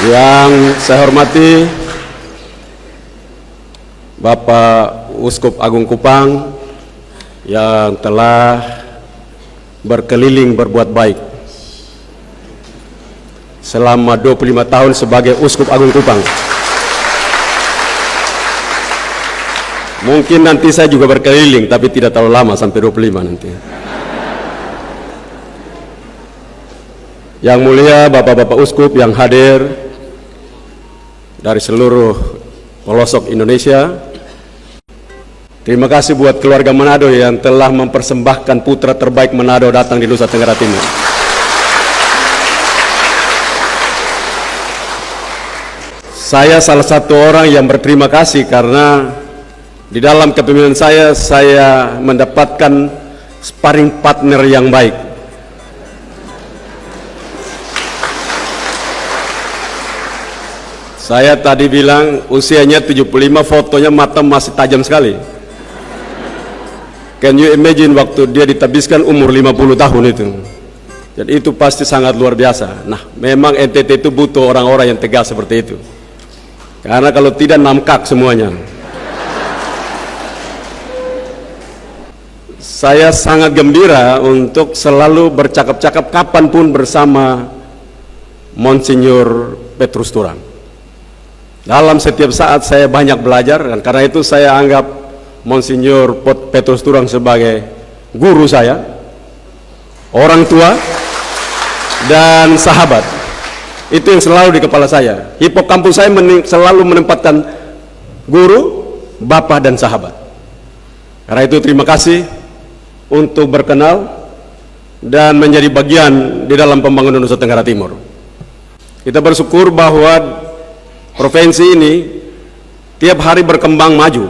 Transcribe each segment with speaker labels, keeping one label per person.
Speaker 1: Yang saya hormati Bapak Uskup Agung Kupang yang telah berkeliling berbuat baik selama 25 tahun sebagai Uskup Agung Kupang. Mungkin nanti saya juga berkeliling, tapi tidak terlalu lama, sampai 25 nanti. Yang mulia Bapak-Bapak Uskup yang hadir dari seluruh pelosok Indonesia, terima kasih buat keluarga Manado yang telah mempersembahkan putra terbaik Manado datang di Nusa Tenggara Timur. Saya salah satu orang yang berterima kasih karena di dalam kepemimpinan saya mendapatkan sparring partner yang baik. Saya tadi bilang usianya 75, fotonya mata masih tajam sekali. Can you imagine waktu dia ditabiskan umur 50 tahun itu. Jadi itu pasti sangat luar biasa. Nah, memang NTT itu butuh orang-orang yang tegas seperti itu. Karena kalau tidak namkak semuanya. Saya sangat gembira untuk selalu bercakap-cakap kapanpun bersama Monsinyur Petrus Turang. Dalam setiap saat saya banyak belajar, dan karena itu saya anggap Monsinyur Petrus Turang sebagai guru saya, orang tua, dan sahabat. Itu yang selalu di kepala saya. Hipokampus saya selalu menempatkan guru, bapak, dan sahabat. Karena itu terima kasih untuk berkenal dan menjadi bagian di dalam pembangunan Nusa Tenggara Timur. Kita bersyukur bahwa provinsi ini tiap hari berkembang maju.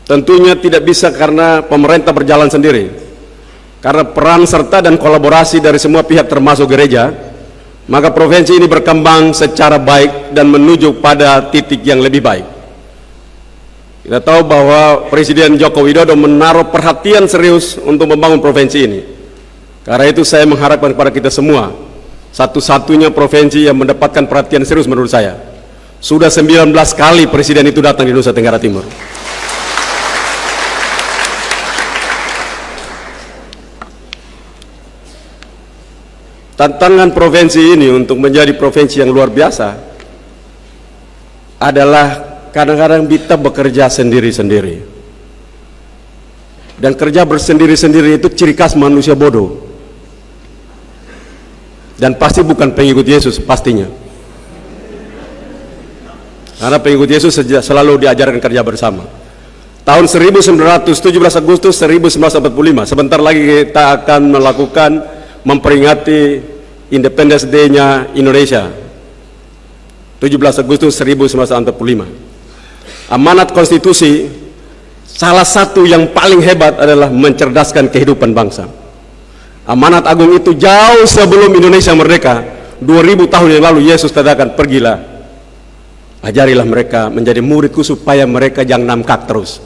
Speaker 1: Tentunya tidak bisa karena pemerintah berjalan sendiri. Karena peran serta dan kolaborasi dari semua pihak termasuk gereja, maka provinsi ini berkembang secara baik dan menuju pada titik yang lebih baik. Kita tahu bahwa Presiden Joko Widodo menaruh perhatian serius untuk membangun provinsi ini. Karena itu saya mengharapkan kepada kita semua, satu-satunya provinsi yang mendapatkan perhatian serius menurut saya. Sudah 19 kali presiden itu datang di Nusa Tenggara Timur. Tantangan provinsi ini untuk menjadi provinsi yang luar biasa adalah kadang-kadang kita bekerja sendiri-sendiri. Dan kerja bersendiri-sendiri itu ciri khas manusia bodoh. Dan pasti bukan pengikut Yesus, pastinya. Karena pengikut Yesus selalu diajarkan kerja bersama. Tahun 17 Agustus 1945, sebentar lagi kita akan memperingati Independence Day-nya Indonesia. 17 Agustus 1945. Amanat konstitusi salah satu yang paling hebat adalah mencerdaskan kehidupan bangsa. Amanat agung itu jauh sebelum Indonesia merdeka, 2000 tahun yang lalu Yesus katakan, pergilah, ajarilah mereka menjadi muridku supaya mereka jangan namkak terus.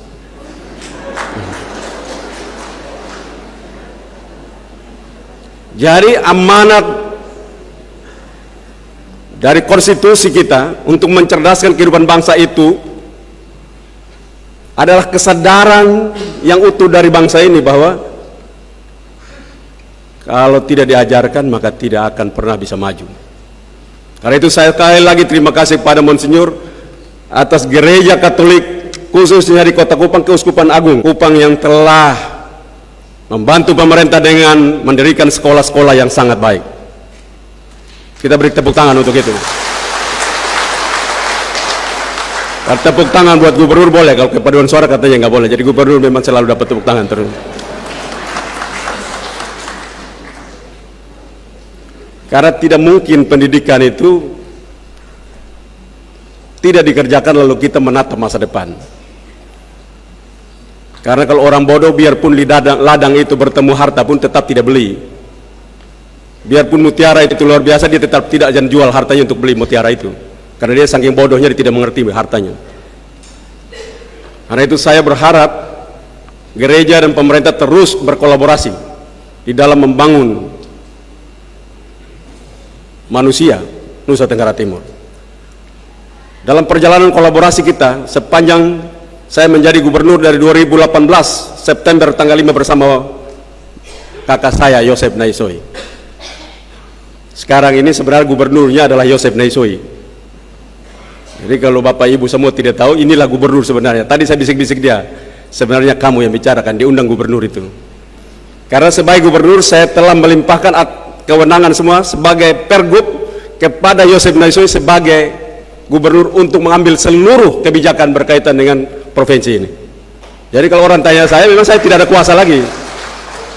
Speaker 1: Jadi amanat dari konstitusi kita untuk mencerdaskan kehidupan bangsa itu adalah kesadaran yang utuh dari bangsa ini bahwa kalau tidak diajarkan maka tidak akan pernah bisa maju. Karena itu saya sekali lagi terima kasih pada Monsinyur atas Gereja Katolik khususnya di Kota Kupang, Keuskupan Agung Kupang yang telah membantu pemerintah dengan mendirikan sekolah-sekolah yang sangat baik. Kita beri tepuk tangan untuk itu. Kalau tepuk tangan buat gubernur boleh, kalau kepaduan suara katanya nggak boleh. Jadi gubernur memang selalu dapat tepuk tangan terus. Karena tidak mungkin pendidikan itu tidak dikerjakan lalu kita menatap masa depan. Karena kalau orang bodoh biarpun di ladang itu bertemu harta pun tetap tidak beli. Biarpun mutiara itu luar biasa, dia tetap tidak akan jual hartanya untuk beli mutiara itu. Karena dia saking bodohnya dia tidak mengerti hartanya. Karena itu saya berharap gereja dan pemerintah terus berkolaborasi di dalam membangun manusia Nusa Tenggara Timur. Dalam perjalanan kolaborasi kita sepanjang saya menjadi gubernur dari 2018 September tanggal 5 bersama kakak saya Yosef Naisoi. Sekarang ini sebenarnya gubernurnya adalah Yosef Naisoi. Jadi kalau Bapak Ibu semua tidak tahu, inilah gubernur sebenarnya. Tadi saya bisik-bisik dia, sebenarnya kamu yang bicarakan, diundang gubernur itu. Karena sebagai gubernur saya telah melimpahkan kewenangan semua sebagai pergub kepada Yosef Naisoi sebagai gubernur untuk mengambil seluruh kebijakan berkaitan dengan provinsi ini. Jadi kalau orang tanya saya, memang saya tidak ada kuasa lagi.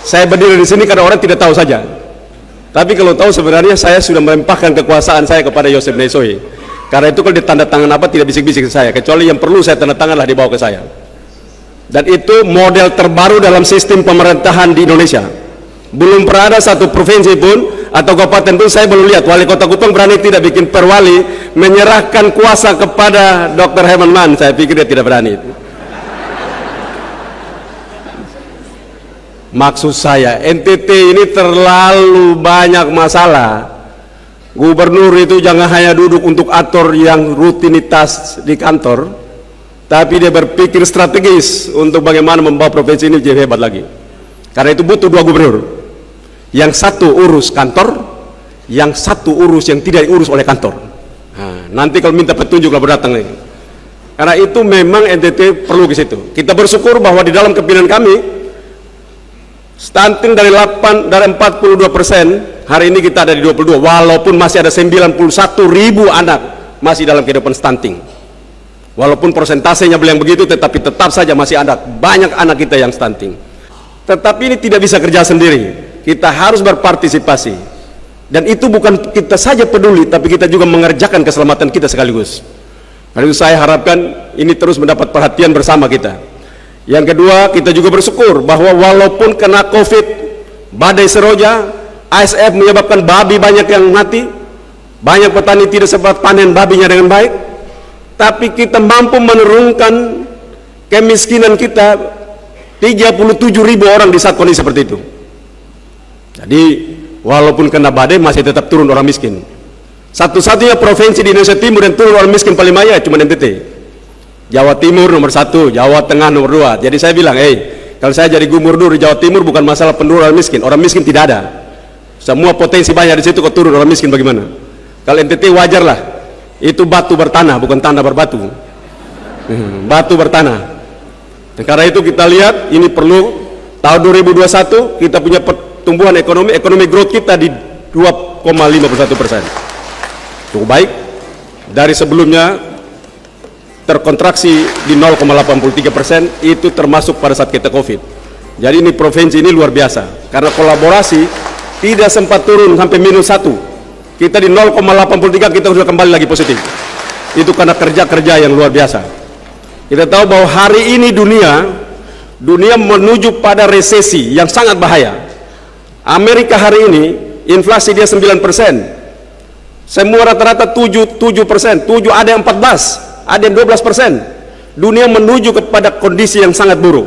Speaker 1: Saya berdiri di sini karena orang tidak tahu saja. Tapi kalau tahu sebenarnya saya sudah melimpahkan kekuasaan saya kepada Yosef Naisoi. Karena itu kalau ditanda tangan apa tidak bisik-bisik ke saya, kecuali yang perlu saya tanda tanganlah dibawa ke saya. Dan itu model terbaru dalam sistem pemerintahan di Indonesia. Belum pernah ada satu provinsi pun atau kabupaten pun saya belum lihat wali kota Kupang berani tidak bikin perwali menyerahkan kuasa kepada Dr. Herman Mann. Saya pikir dia tidak berani itu. Maksud saya, NTT ini terlalu banyak masalah. Gubernur itu jangan hanya duduk untuk atur yang rutinitas di kantor, tapi dia berpikir strategis untuk bagaimana membawa provinsi ini jadi hebat lagi. Karena itu butuh dua gubernur. Yang satu urus kantor, yang satu urus yang tidak diurus oleh kantor. Nah, nanti kalau minta petunjuk lah berdatang lagi. Karena itu memang NTT perlu ke situ. Kita bersyukur bahwa di dalam kepimpinan kami stunting dari 42%, hari ini kita ada di 22, walaupun masih ada 91.000 anak masih dalam kehidupan stunting. Walaupun persentasenya belum begitu, tetapi tetap saja masih ada banyak anak kita yang stunting. Tetapi ini tidak bisa kerja sendiri. Kita harus berpartisipasi. Dan itu bukan kita saja peduli, tapi kita juga mengerjakan keselamatan kita sekaligus. Karena itu saya harapkan ini terus mendapat perhatian bersama kita. Yang kedua, kita juga bersyukur bahwa walaupun kena COVID, badai seroja, ASF menyebabkan babi banyak yang mati, banyak petani tidak sempat panen babinya dengan baik, tapi kita mampu menurunkan kemiskinan kita 37.000 orang di saat kondisi seperti itu. Jadi walaupun kena badai masih tetap turun orang miskin. Satu-satunya provinsi di Indonesia Timur yang turun orang miskin paling banyak cuma NTT. Jawa Timur nomor 1, Jawa Tengah nomor 2. Jadi saya bilang, kalau saya jadi gubernur di Jawa Timur bukan masalah penurunan orang miskin tidak ada. Semua potensi banyak di situ, kok turun orang miskin bagaimana? Kalau NTT wajar lah, itu batu bertanah bukan tanah berbatu. Batu bertanah. Dan karena itu kita lihat ini perlu tahun 2021 kita punya pertumbuhan ekonomi growth kita di 2,51%. Cukup baik. Dari sebelumnya terkontraksi di 0,83%, itu termasuk pada saat kita COVID. Jadi ini provinsi ini luar biasa. Karena kolaborasi tidak sempat turun sampai -1. Kita di 0,83 kita sudah kembali lagi positif. Itu karena kerja-kerja yang luar biasa. Kita tahu bahwa hari ini dunia menuju pada resesi yang sangat bahaya. Amerika hari ini inflasi dia 9%, semua rata-rata 7%, ada yang 14%, ada yang 12%. Dunia menuju kepada kondisi yang sangat buruk.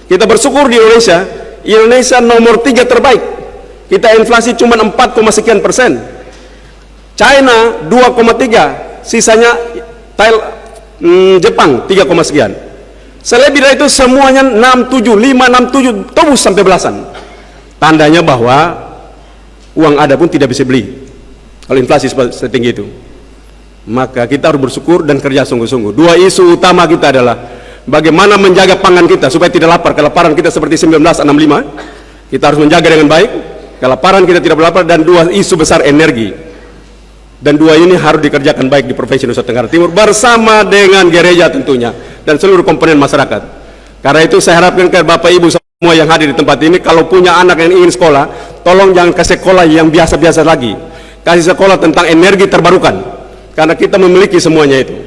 Speaker 1: Kita bersyukur di Indonesia nomor 3 terbaik. Kita inflasi cuma 4, sekian persen. China 2,3, sisanya Jepang 3, sekian. Selebih dari itu semuanya 6, 7, 5, 6, 7 tembus sampai belasan. Tandanya bahwa uang ada pun tidak bisa beli kalau inflasi setinggi itu. Maka kita harus bersyukur dan kerja sungguh-sungguh. Dua isu utama kita adalah bagaimana menjaga pangan kita supaya tidak lapar. Kelaparan kita seperti 1965, kita harus menjaga dengan baik. Kelaparan kita tidak berlapar. Dan dua isu besar energi. Dan dua ini harus dikerjakan baik di Provinsi Nusa Tenggara Timur bersama dengan gereja tentunya dan seluruh komponen masyarakat. Karena itu saya harapkan ke Bapak Ibu semua yang hadir di tempat ini, kalau punya anak yang ingin sekolah, tolong jangan kasih sekolah yang biasa-biasa lagi. Kasih sekolah tentang energi terbarukan. Karena kita memiliki semuanya itu.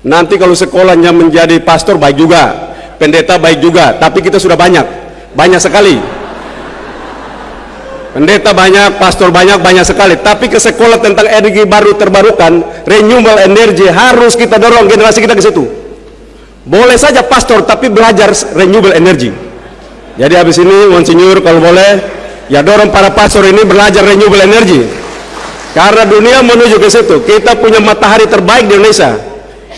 Speaker 1: Nanti kalau sekolahnya menjadi pastor baik juga, pendeta baik juga, tapi kita sudah banyak sekali. Pendeta banyak, pastor banyak sekali. Tapi ke sekolah tentang energi baru terbarukan, renewable energy, harus kita dorong generasi kita ke situ. Boleh saja pastor, tapi belajar renewable energy. Jadi habis ini, Monsinyur kalau boleh, ya dorong para pastor ini belajar renewable energy. Karena dunia menuju ke situ. Kita punya matahari terbaik di Indonesia.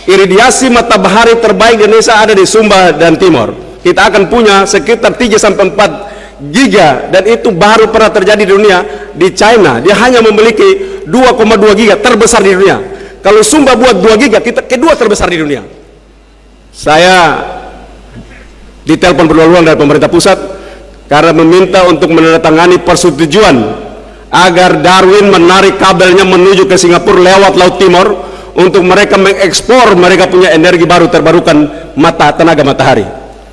Speaker 1: Iridiasi matahari terbaik di Indonesia ada di Sumba dan Timor. Kita akan punya sekitar 3-4 giga, dan itu baru pernah terjadi di dunia. Di China dia hanya memiliki 2,2 giga, terbesar di dunia. Kalau Sumba buat 2 giga, kita kedua terbesar di dunia. Saya ditelepon berulang-ulang dari pemerintah pusat karena meminta untuk menandatangani persetujuan agar Darwin menarik kabelnya menuju ke Singapura lewat Laut Timur untuk mereka mengekspor mereka punya energi baru terbarukan tenaga matahari.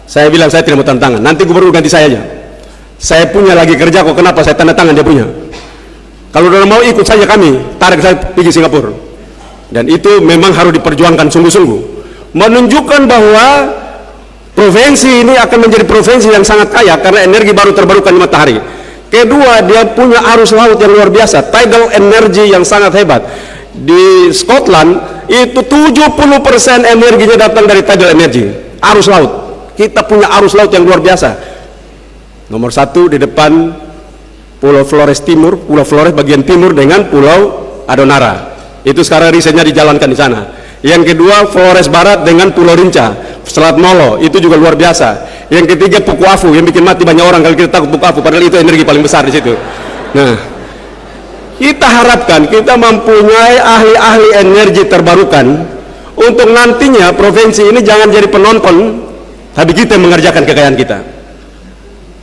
Speaker 1: Saya bilang saya tidak mau tanda tangan, nanti gubernur ganti saya aja. Saya punya lagi kerja kok, kenapa saya tanda tangan dia punya? Kalau udah mau ikut saja kami, tarik saya pergi Singapura. Dan itu memang harus diperjuangkan sungguh-sungguh, menunjukkan bahwa provinsi ini akan menjadi provinsi yang sangat kaya karena energi baru terbarukan di matahari. Kedua, dia punya arus laut yang luar biasa, tidal energy yang sangat hebat. Di Scotland itu 70% energinya datang dari tidal energy, arus laut. Kita punya arus laut yang luar biasa. Nomor 1 di depan Pulau Flores Timur, Pulau Flores bagian timur dengan Pulau Adonara. Itu sekarang risetnya dijalankan di sana. Yang kedua Flores Barat dengan Pulau Rinca, Selat Molo, itu juga luar biasa. Yang ketiga Pukuafu yang bikin mati banyak orang kalau kita takut Pukuafu, padahal itu energi paling besar di situ. Nah, kita harapkan kita mempunyai ahli-ahli energi terbarukan untuk nantinya provinsi ini jangan jadi penonton, tapi kita yang mengerjakan kekayaan kita.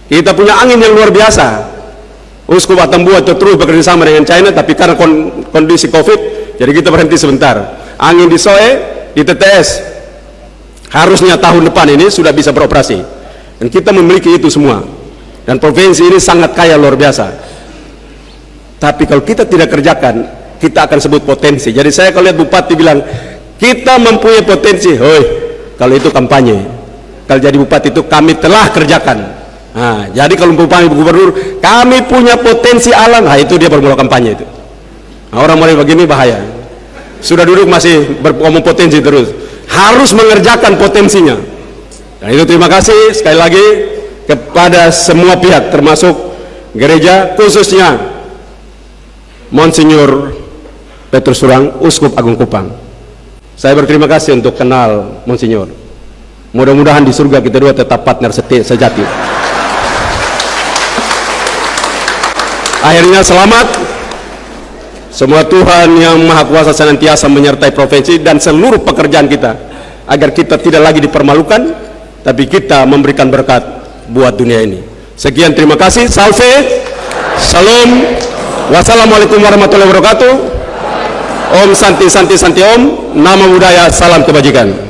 Speaker 1: Kita punya angin yang luar biasa. Uskup Atambua itu terus bekerja sama dengan China, tapi karena kondisi COVID, jadi kita berhenti sebentar. Angin di Soe, di TTS, harusnya tahun depan ini sudah bisa beroperasi. Dan kita memiliki itu semua. Dan provinsi ini sangat kaya luar biasa. Tapi kalau kita tidak kerjakan, kita akan sebut potensi. Jadi saya kalau lihat bupati bilang, kita mempunyai potensi, hoi, kalau itu kampanye. Kalau jadi bupati itu kami telah kerjakan. Nah, jadi kalau bupati gubernur, kami punya potensi alam, nah itu dia bermula kampanye itu. Nah, orang mulai begini bahaya. Sudah duduk masih ngomong potensi terus. Harus mengerjakan potensinya. Dan itu terima kasih sekali lagi kepada semua pihak, termasuk gereja, khususnya Monsinyur Petrus Turang, Uskup Agung Kupang. Saya berterima kasih untuk kenal Monsinyur. Mudah-mudahan di surga kita dua tetap partner sejati. Akhirnya selamat. Semoga Tuhan yang Maha Kuasa senantiasa menyertai provinsi dan seluruh pekerjaan kita, agar kita tidak lagi dipermalukan, tapi kita memberikan berkat buat dunia ini. Sekian, terima kasih. Salve, Salam, wassalamualaikum warahmatullahi wabarakatuh. Om Santi Santi Santi Om. Nama budaya, salam kebajikan.